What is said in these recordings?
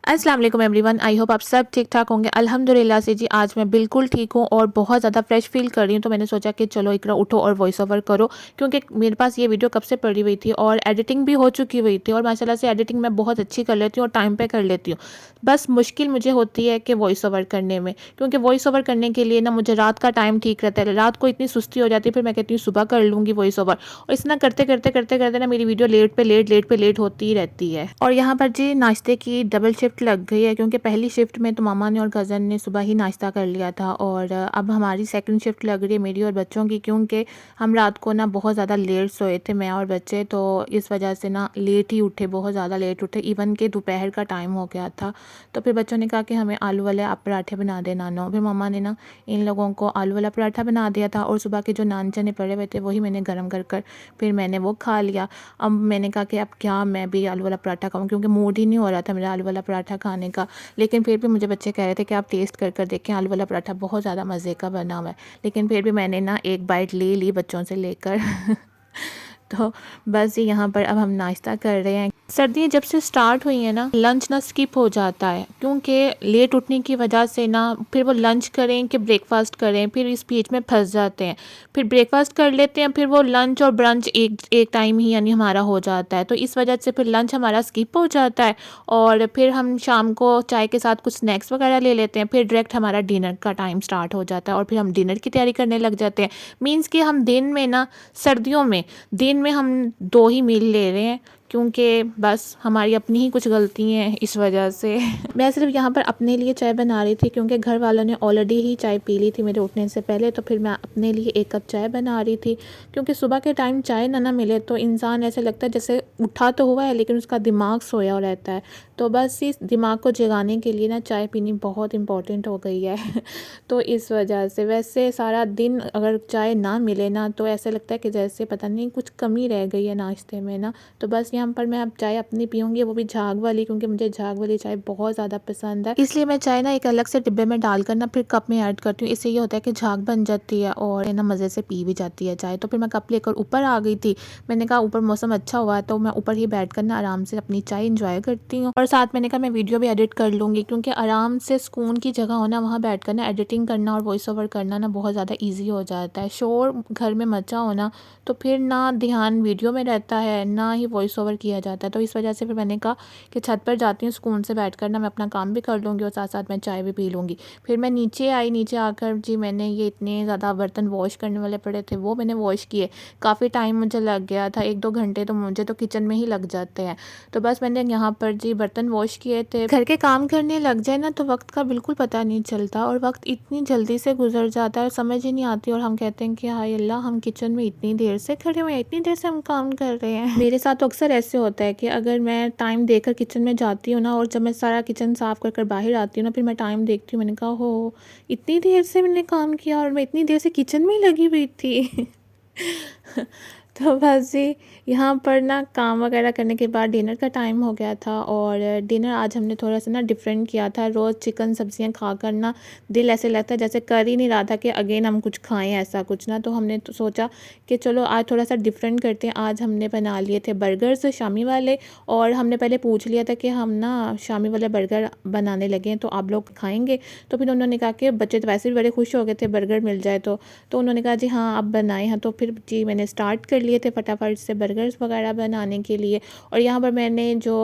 अस्सलाम वालेकुम everyone. I hope आप सब ठीक ठाक होंगे। अल्हम्दुलिल्लाह से जी आज मैं बिल्कुल ठीक हूँ और बहुत ज़्यादा फ्रेश फील कर रही हूँ। तो मैंने सोचा कि चलो इकरा उठो और वॉइस ओवर करो, क्योंकि मेरे पास ये वीडियो कब से पड़ी हुई थी और एडिटिंग भी हो चुकी हुई थी और माशाल्लाह से एडिटिंग मैं बहुत अच्छी कर लेती हूँ और टाइम पे कर लेती हूँ। बस मुश्किल मुझे होती है कि वॉइस ओवर करने में, क्योंकि वॉइस ओवर करने के लिए ना मुझे रात का टाइम ठीक रहता है। रात को इतनी सुस्ती हो जाती है, फिर मैं कहती हूँ सुबह कर लूँगी वॉइस ओवर, और इस ना करते करते करते करते ना मेरी वीडियो लेट पे लेट होती ही रहती है। और यहाँ पर जी नाश्ते की डबल शिफ्ट लग गई है, क्योंकि पहली शिफ्ट में तो मामा ने और कज़न ने सुबह ही नाश्ता कर लिया था और अब हमारी सेकंड शिफ्ट लग रही है मेरी और बच्चों की, क्योंकि हम रात को ना बहुत ज़्यादा लेट सोए थे मैं और बच्चे, तो इस वजह से ना लेट ही उठे, बहुत ज़्यादा लेट उठे, इवन के दोपहर का टाइम हो गया था। तो फिर बच्चों ने कहा कि हमें आलू वाले आप पराठे बना दे नानो। फिर मामा ने ना इन लोगों को आलू वाला पराठा बना दिया था और सुबह के जो नान चने पड़े हुए थे वही मैंने गर्म कर कर फिर मैंने वो खा लिया। अब मैंने कहा कि अब क्या मैं भी आलू वाला पराठा खाऊं, क्योंकि मूड ही नहीं हो रहा था मेरा आलू वाला पराठा खाने का। लेकिन फिर भी मुझे बच्चे कह रहे थे कि आप टेस्ट कर कर देखें, आलू वाला पराठा बहुत ज़्यादा मज़े का बना हुआ है। लेकिन फिर भी मैंने ना एक बाइट ले ली बच्चों से लेकर तो बस यहाँ पर अब हम नाश्ता कर रहे हैं। सर्दियाँ जब से स्टार्ट हुई हैं ना, लंच ना स्किप हो जाता है, क्योंकि लेट उठने की वजह से ना फिर वो लंच करें कि ब्रेकफास्ट करें, फिर इस बीच में फंस जाते हैं। फिर ब्रेकफास्ट कर लेते हैं, फिर वो लंच और ब्रंच एक एक टाइम ही यानी हमारा हो जाता है, तो इस वजह से फिर लंच हमारा स्किप हो जाता है और फिर हम शाम को चाय के साथ कुछ स्नैक्स वगैरह ले लेते हैं। फिर डायरेक्ट हमारा डिनर का टाइम स्टार्ट हो जाता है और फिर हम डिनर की तैयारी करने लग जाते हैं। मीन्स कि हम दिन में ना, सर्दियों में दिन में हम 2 ही मील ले रहे हैं, क्योंकि बस हमारी अपनी ही कुछ गलती हैं इस वजह से मैं सिर्फ यहाँ पर अपने लिए चाय बना रही थी, क्योंकि घर वालों ने ऑलरेडी ही चाय पी ली थी मेरे उठने से पहले, तो फिर मैं अपने लिए 1 कप चाय बना रही थी। क्योंकि सुबह के टाइम चाय ना मिले तो इंसान ऐसे लगता है जैसे उठा तो हुआ है लेकिन उसका दिमाग सोया हुआ रहता है। तो बस इस दिमाग को जगाने के लिए ना चाय पीनी बहुत इम्पोर्टेंट हो गई है तो इस वजह से वैसे सारा दिन अगर चाय ना मिले ना तो ऐसा लगता है कि जैसे पता नहीं कुछ कमी रह गई है नाश्ते में ना। तो बस यहाँ पर मैं अब चाय अपनी पीऊँगी, वो भी झाग वाली, क्योंकि मुझे झाग वाली चाय बहुत ज़्यादा पसंद है। इसलिए मैं चाय ना एक अलग से डिब्बे में डालकर ना फिर कप में ऐड करती हूँ। इससे ये होता है कि झाग बन जाती है और ना मज़े से पी भी जाती है चाय। तो फिर मैं कप लेकर ऊपर आ गई थी। मैंने कहा ऊपर मौसम अच्छा हुआ है तो मैं ऊपर ही बैठ कर ना आराम से अपनी चाय इंजॉय करती हूँ, और साथ मैंने कहा मैं वीडियो भी एडिट कर लूँगी, क्योंकि आराम से सुकून की जगह हो ना, वहाँ बैठ कर ना एडिटिंग करना और वॉइस ओवर करना ना बहुत ज़्यादा ईजी हो जाता है। शोर घर में मचा हो ना तो फिर ना ध्यान वीडियो में रहता है ना ही वॉइस ओवर किया जाता है। तो इस वजह से फिर मैंने कहा कि छत पर जाती हूँ, सुकून से बैठ कर ना मैं अपना काम भी कर लूँगी और साथ साथ मैं चाय भी पी लूँगी। फिर मैं नीचे आई, नीचे आकर जी मैंने ये इतने ज़्यादा बर्तन वॉश करने वाले पड़े थे वो मैंने वॉश किए। काफ़ी टाइम मुझे लग गया था, 1-2 घंटे तो मुझे तो किचन में ही लग जाते हैं। तो बस मैंने यहाँ पर जी बर्तन वॉश किए थे। घर के काम करने लग जाए ना तो वक्त का बिल्कुल पता नहीं चलता और वक्त इतनी जल्दी से गुजर जाता है और समझ ही नहीं आती, और हम कहते हैं कि हाय अल्लाह हम किचन में इतनी देर से खड़े हुए हैं, इतनी देर से हम काम कर रहे हैं। मेरे साथ तो अक्सर ऐसे होता है कि अगर मैं टाइम देकर किचन में जाती हूँ ना और जब मैं सारा किचन साफ़ कर कर बाहर आती हूँ ना, फिर मैं टाइम देखती हूँ, मैंने कहा हो इतनी देर से मैंने काम किया और मैं इतनी देर से किचन में ही लगी हुई थी तो बस जी यहाँ पर ना काम वगैरह करने के बाद डिनर का टाइम हो गया था और डिनर आज हमने थोड़ा सा ना डिफरेंट किया था। रोज़ चिकन सब्जियाँ खाकर ना दिल ऐसे लगता है जैसे कर ही नहीं रहा था कि अगेन हम कुछ खाएं, ऐसा कुछ ना। तो हमने तो सोचा कि चलो आज थोड़ा सा डिफरेंट करते हैं। आज हमने बना लिए थे बर्गर्स शामी वाले, और हमने पहले पूछ लिया था कि हम ना शामी वाले बर्गर बनाने लगे हैं तो आप लोग खाएँगे। तो फिर उन्होंने कहा कि बच्चे तो वैसे भी बड़े खुश हो गए थे बर्गर मिल जाए तो उन्होंने कहा जी हाँ आप बनाए हैं। तो फिर जी मैंने स्टार्ट कर लिए थे फटाफट से बर्गर्स वगैरह बनाने के लिए। और यहाँ पर मैंने जो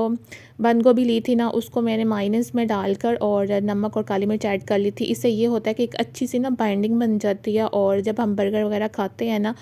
बंद गोभी ली थी ना उसको मैंने माइनस में डालकर और नमक और काली मिर्च ऐड कर ली थी। इससे ये होता है कि एक अच्छी सी ना बाइंडिंग बन जाती है और जब हम बर्गर वगैरह खाते हैं ना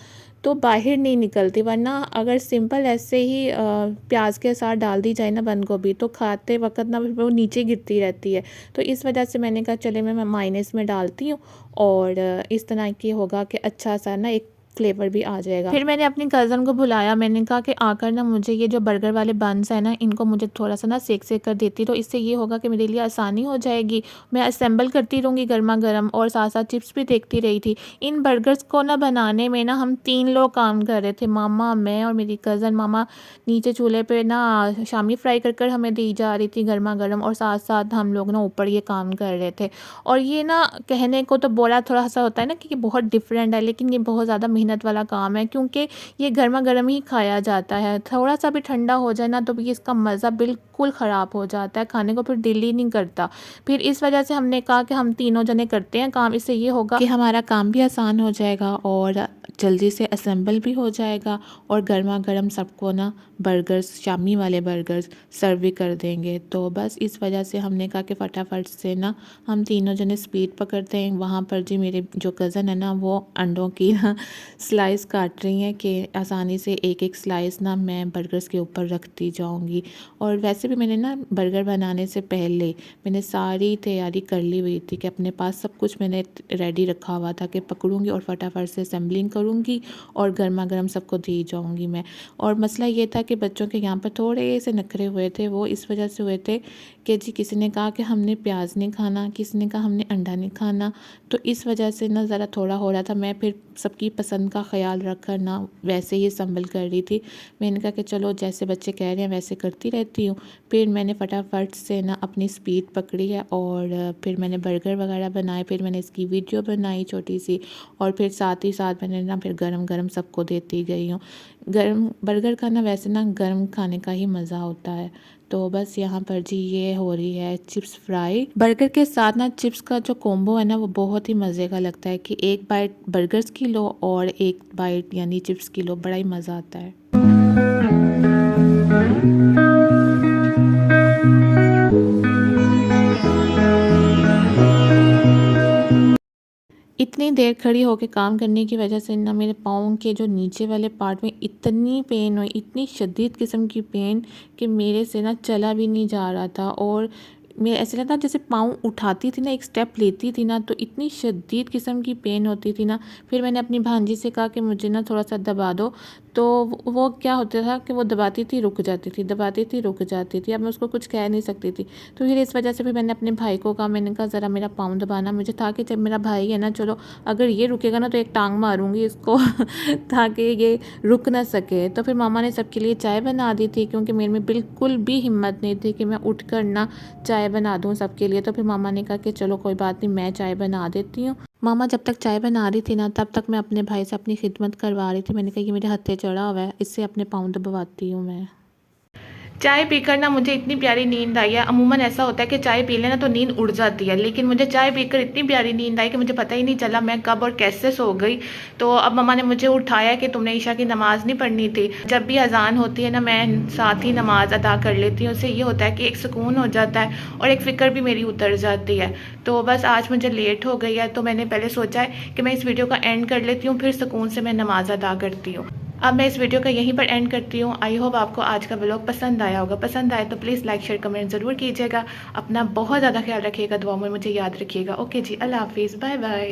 तो बाहर नहीं निकलती। वरना अगर सिंपल ऐसे ही प्याज के साथ डाल दी जाए ना बंद गोभी तो खाते वक्त ना वो नीचे गिरती रहती है। तो इस वजह से मैंने कहा चले मैं माइनस में डालती हूँ और इस तरह की होगा कि अच्छा सा ना एक फ्लेवर भी आ जाएगा। फिर मैंने अपनी कज़न को बुलाया, मैंने कहा कि आकर ना मुझे ये जो बर्गर वाले बन्स है ना इनको मुझे थोड़ा सा ना सेक कर देती, तो इससे ये होगा कि मेरे लिए आसानी हो जाएगी। मैं असेंबल करती रहूँगी गर्मा गर्म और साथ साथ चिप्स भी देखती रही थी। इन बर्गर्स को ना बनाने में ना हम 3 लोग काम कर रहे थे, मामा, मैं और मेरी कज़न। मामा नीचे चूल्हे पे ना शामी फ्राई कर हमें दी जा रही थी गर्मा गर्म, और साथ साथ हम लोग ना ऊपर ये काम कर रहे थे। और ये ना कहने को तो बोला थोड़ा सा होता है ना कि बहुत डिफरेंट है, लेकिन ये बहुत ज़्यादा मेहनत वाला काम है, क्योंकि ये गर्मा गर्म ही खाया जाता है। थोड़ा सा भी ठंडा हो जाए ना तो भी इसका मज़ा बिल्कुल ख़राब हो जाता है, खाने को फिर दिल ही नहीं करता। फिर इस वजह से हमने कहा कि हम तीनों जने करते हैं काम, इससे ये होगा कि हमारा काम भी आसान हो जाएगा और जल्दी से असेंबल भी हो जाएगा, और गर्मा गर्म सबको ना बर्गर्स, शामी वाले बर्गर्स सर्व भी कर देंगे। तो बस इस वजह से हमने कहा कि फटाफट से ना हम तीनों जने स्पीड पकड़ते हैं। वहाँ पर जी मेरे जो कज़न है ना वो अंडों की ना स्लाइस काट रही हैं कि आसानी से एक एक स्लाइस ना मैं बर्गर्स के ऊपर रखती जाऊँगी। और वैसे भी मैंने ना बर्गर बनाने से पहले मैंने सारी तैयारी कर ली हुई थी कि अपने पास सब कुछ मैंने रेडी रखा हुआ था कि पकड़ूंगी और फटाफट से असेंबलिंग करूंगी और गर्मा गर्म सबको दी जाऊंगी मैं। और मसला ये था कि बच्चों के यहाँ पर थोड़े से नखरे हुए थे, वो इस वजह से हुए थे कि जी किसी ने कहा कि हमने प्याज नहीं खाना, किसी ने कहा हमने अंडा नहीं खाना, तो इस वजह से ना ज़रा थोड़ा हो रहा था। मैं फिर सबकी पसंद का ख्याल रख कर ना वैसे ही संभल कर रही थी। मैंने कहा कि चलो जैसे बच्चे कह रहे हैं वैसे करती रहती हूँ। फिर मैंने फटाफट से ना अपनी स्पीड पकड़ी है और फिर मैंने बर्गर वगैरह बनाए, फिर मैंने इसकी वीडियो बनाई छोटी सी, और फिर साथ ही साथ मैंने ना फिर गरम गरम सबको देती गई हूँ। गरम बर्गर का ना वैसे ना गरम खाने का ही मज़ा होता है। तो बस यहाँ पर जी ये हो रही है चिप्स फ्राई। बर्गर के साथ ना चिप्स का जो कॉम्बो है ना वो बहुत ही मज़े का लगता है कि एक बाइट बर्गर्स की लो और एक बाइट यानी चिप्स की लो, बड़ा ही मज़ा आता है। इतनी देर खड़ी होकर काम करने की वजह से ना मेरे पाँव के जो नीचे वाले पार्ट में इतनी पेन हुई, इतनी शदीद किस्म की पेन कि मेरे से ना चला भी नहीं जा रहा था। और मैं ऐसे लगता जैसे पाँव उठाती थी ना, एक स्टेप लेती थी ना, तो इतनी शदीद किस्म की पेन होती थी ना। फिर मैंने अपनी भांजी से कहा कि मुझे ना थोड़ा सा दबा दो, तो वो क्या होता था कि वो दबाती थी रुक जाती थी, दबाती थी रुक जाती थी। अब मैं उसको कुछ कह नहीं सकती थी, तो फिर इस वजह से फिर मैंने अपने भाई को कहा, मैंने कहा ज़रा मेरा पाँव दबाना। मुझे था कि जब मेरा भाई है ना, चलो अगर ये रुकेगा ना तो एक टांग मारूंगी इसको ताकि ये रुक ना सके। तो फिर मामा ने सबके लिए चाय बना दी थी, क्योंकि मेरे में बिल्कुल भी हिम्मत नहीं थी कि मैं उठ कर ना चाय बना दूँ सबके लिए। तो फिर मामा ने कहा कि चलो कोई बात नहीं, मैं चाय बना देती हूँ। मामा जब तक चाय बना रही थी ना तब तक मैं अपने भाई से अपनी खिदमत करवा रही थी। मैंने कहा ये मेरे हत्थे चढ़ा हुआ है, इससे अपने पाँव दबवाती हूँ मैं। चाय पीकर ना मुझे इतनी प्यारी नींद आई है। अमूमन ऐसा होता है कि चाय पी लेना तो नींद उड़ जाती है, लेकिन मुझे चाय पीकर इतनी प्यारी नींद आई कि मुझे पता ही नहीं चला मैं कब और कैसे सो गई। तो अब मम्मा ने मुझे उठाया कि तुमने ईशा की नमाज़ नहीं पढ़नी थी। जब भी अजान होती है ना मैं साथ ही नमाज़ अदा कर लेती हूँ। उससे ये होता है कि एक सुकून हो जाता है और एक फ़िक्र भी मेरी उतर जाती है। तो बस आज मुझे लेट हो गई है, तो मैंने पहले सोचा है कि मैं इस वीडियो का एंड कर लेती हूँ, फिर सुकून से मैं नमाज़ अदा करती हूँ। अब मैं इस वीडियो का यहीं पर एंड करती हूँ। आई होप आपको आज का व्लॉग पसंद आया होगा। पसंद आए तो प्लीज़ लाइक शेयर कमेंट ज़रूर कीजिएगा। अपना बहुत ज़्यादा ख्याल रखिएगा, दुआ में मुझे याद रखिएगा। ओके जी, अल्लाह हाफिज़, बाय बाय।